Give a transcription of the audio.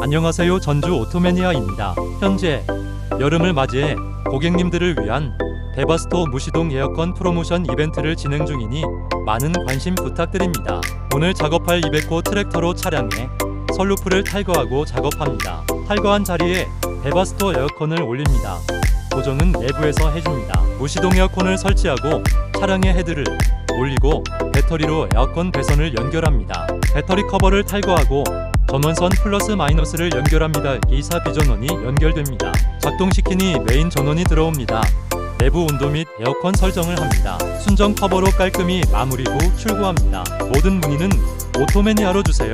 안녕하세요. 전주 오토매니아입니다. 현재 여름을 맞이해 고객님들을 위한 데바스토 무시동 에어컨 프로모션 이벤트를 진행 중이니 많은 관심 부탁드립니다. 오늘 작업할 200호 트랙터로 차량에 선루프를 탈거하고 작업합니다. 탈거한 자리에 데바스토 에어컨을 올립니다. 고정은 내부에서 해줍니다. 무시동 에어컨을 설치하고 차량의 헤드를 올리고 배터리로 에어컨 배선을 연결합니다. 배터리 커버를 탈거하고 전원선 플러스 마이너스를 연결합니다. 2사 비전원이 연결됩니다. 작동시키니 메인 전원이 들어옵니다. 내부 온도 및 에어컨 설정을 합니다. 순정 커버로 깔끔히 마무리 후 출고합니다. 모든 문의는 오토매니아로 주세요.